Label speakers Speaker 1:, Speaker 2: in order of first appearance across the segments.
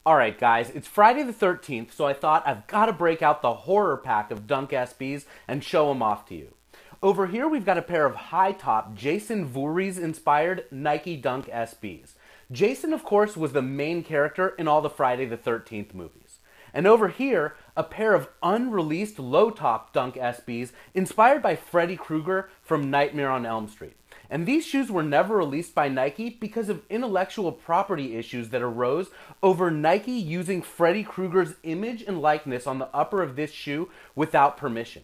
Speaker 1: Alright guys, it's Friday the 13th, so I thought I've got to break out the horror pack of Dunk SBs and show them off to you. Over here we've got a pair of high-top Jason Voorhees inspired Nike Dunk SBs. Jason, of course, was the main character in all the Friday the 13th movies. And over here, a pair of unreleased low-top Dunk SBs inspired by Freddy Kruegger from Nightmare on Elm Street. And these shoes were never released by Nike because of intellectual property issues that arose over Nike using Freddy Kruegger's image and likeness on the upper of this shoe without permission.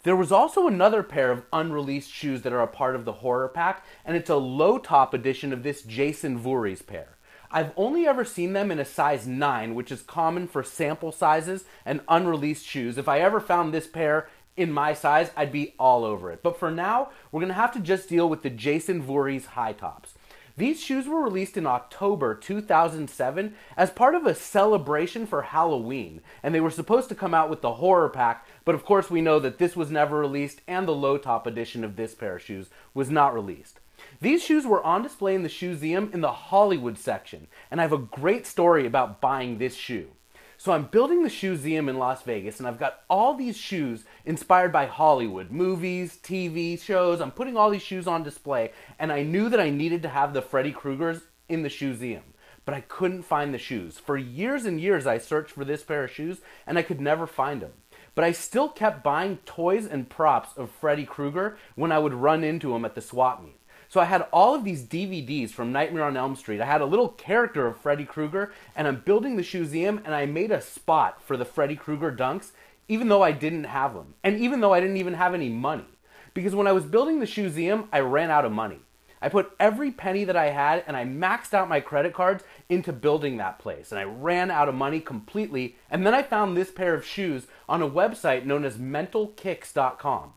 Speaker 1: There was also another pair of unreleased shoes that are a part of the horror pack, and it's a low-top edition of this Jason Voorhees pair. I've only ever seen them in a size 9, which is common for sample sizes and unreleased shoes. If I ever found this pair in my size, I'd be all over it. But for now, we're going to have to just deal with the Jason Voorhees high tops. These shoes were released in October 2007 as part of a celebration for Halloween, and they were supposed to come out with the horror pack, but of course we know that this was never released and the low top edition of this pair of shoes was not released. These shoes were on display in the ShoeZeum in the Hollywood section, and I have a great story about buying this shoe. So I'm building the ShoeZeum in Las Vegas, and I've got all these shoes inspired by Hollywood, movies, TV shows. I'm putting all these shoes on display, and I knew that I needed to have the Freddy Krueggers in the ShoeZeum, but I couldn't find the shoes. For years and years, I searched for this pair of shoes, and I could never find them. But I still kept buying toys and props of Freddy Kruegger when I would run into him at the swap meet. So I had all of these DVDs from Nightmare on Elm Street. I had a little character of Freddy Kruegger, and I'm building the ShoeZeum, and I made a spot for the Freddy Kruegger dunks, even though I didn't have them, and even though I didn't even have any money. Because when I was building the ShoeZeum, I ran out of money. I put every penny that I had, and I maxed out my credit cards into building that place, and I ran out of money completely, and then I found this pair of shoes on a website known as mentalkicks.com.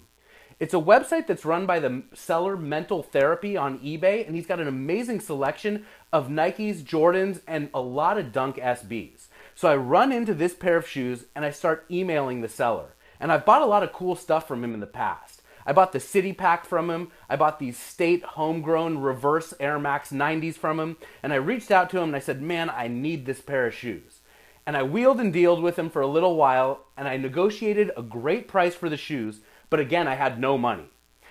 Speaker 1: It's a website that's run by the seller Mental Therapy on eBay, and he's got an amazing selection of Nikes, Jordans, and a lot of Dunk SBs. So I run into this pair of shoes, and I start emailing the seller. And I've bought a lot of cool stuff from him in the past. I bought the City Pack from him, I bought these State homegrown reverse Air Max 90s from him, and I reached out to him and I said, man, I need this pair of shoes. And I wheeled and dealed with him for a little while, and I negotiated a great price for the shoes, but again, I had no money.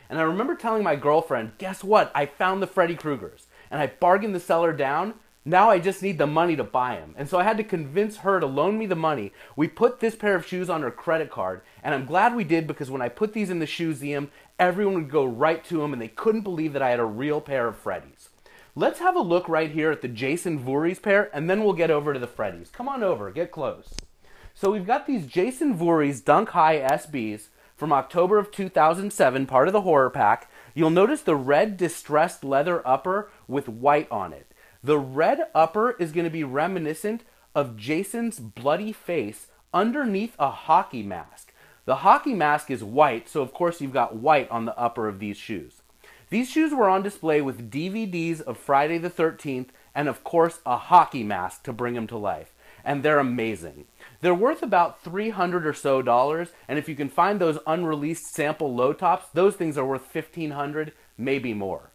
Speaker 1: And I remember telling my girlfriend, guess what? I found the Freddy Krueggers. And I bargained the seller down. Now I just need the money to buy them. And so I had to convince her to loan me the money. We put this pair of shoes on her credit card. And I'm glad we did, because when I put these in the ShoeZeum, everyone would go right to them and they couldn't believe that I had a real pair of Freddys. Let's have a look right here at the Jason Voorhees pair, and then we'll get over to the Freddys. Come on over, get close. So we've got these Jason Voorhees Dunk High SBs from October of 2007, part of the horror pack. You'll notice the red distressed leather upper with white on it. The red upper is going to be reminiscent of Jason's bloody face underneath a hockey mask. The hockey mask is white, so of course you've got white on the upper of these shoes. These shoes were on display with DVDs of Friday the 13th and of course a hockey mask to bring them to life. And they're amazing. They're worth about $300 or so, and if you can find those unreleased sample low tops, those things are worth $1,500, maybe more.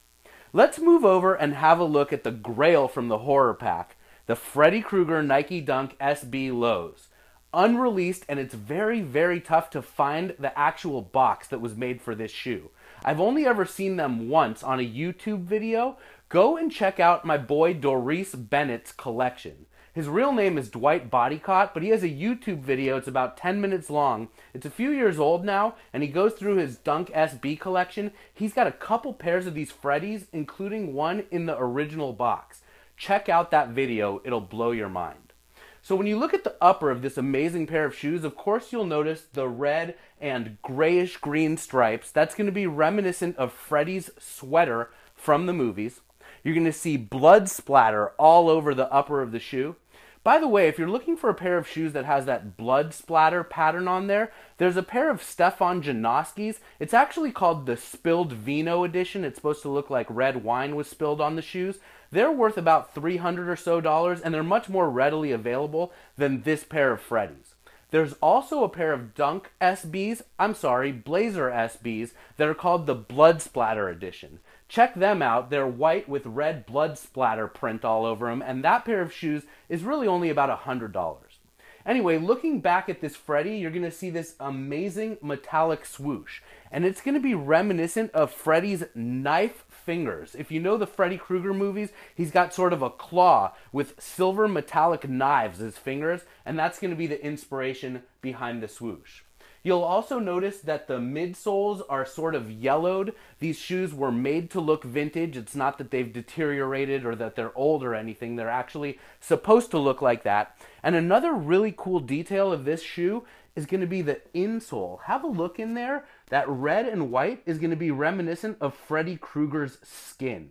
Speaker 1: Let's move over and have a look at the grail from the horror pack, the Freddy Kruegger Nike Dunk SB lows. Unreleased, and it's very, very tough to find the actual box that was made for this shoe. I've only ever seen them once on a YouTube video. Go and check out my boy Doris Bennett's collection. His real name is Dwight Bodycott, but he has a YouTube video. It's about 10 minutes long. It's a few years old now, and he goes through his Dunk SB collection. He's got a couple pairs of these Freddys, including one in the original box. Check out that video. It'll blow your mind. So when you look at the upper of this amazing pair of shoes, of course you'll notice the red and grayish green stripes. That's going to be reminiscent of Freddy's sweater from the movies. You're going to see blood splatter all over the upper of the shoe. By the way, if you're looking for a pair of shoes that has that blood splatter pattern on there, there's a pair of Stefan Janoski's. It's actually called the Spilled Vino edition. It's supposed to look like red wine was spilled on the shoes. They're worth about $300 or so, and they're much more readily available than this pair of Freddys. There's also a pair of Dunk SBs, Blazer SBs, that are called the Blood Splatter edition. Check them out. They're white with red blood splatter print all over them, and that pair of shoes is really only about $100. Anyway, looking back at this Freddy, you're going to see this amazing metallic swoosh. And it's going to be reminiscent of Freddy's knife fingers. If you know the Freddy Krueger movies, he's got sort of a claw with silver metallic knives as fingers, and that's going to be the inspiration behind the swoosh. You'll also notice that the midsoles are sort of yellowed. These shoes were made to look vintage. It's not that they've deteriorated or that they're old or anything. They're actually supposed to look like that. And another really cool detail of this shoe is going to be the insole. Have a look in there. That red and white is going to be reminiscent of Freddy Krueger's skin.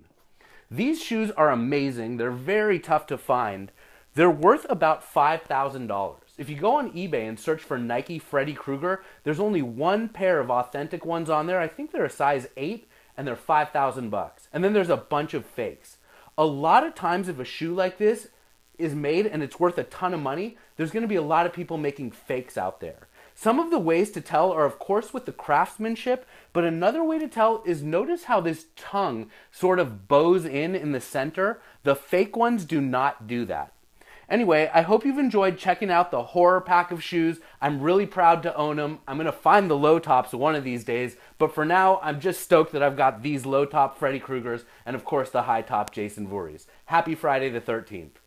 Speaker 1: These shoes are amazing. They're very tough to find. They're worth about $5,000. If you go on eBay and search for Nike Freddy Krueger, there's only one pair of authentic ones on there. I think they're a size 8 and they're $5,000. And then there's a bunch of fakes. A lot of times if a shoe like this is made and it's worth a ton of money, there's going to be a lot of people making fakes out there. Some of the ways to tell are of course with the craftsmanship, but another way to tell is notice how this tongue sort of bows in the center. The fake ones do not do that. Anyway, I hope you've enjoyed checking out the horror pack of shoes. I'm really proud to own them. I'm going to find the low tops one of these days, but for now, I'm just stoked that I've got these low top Freddy Kruegers and of course the high top Jason Voorhees. Happy Friday the 13th.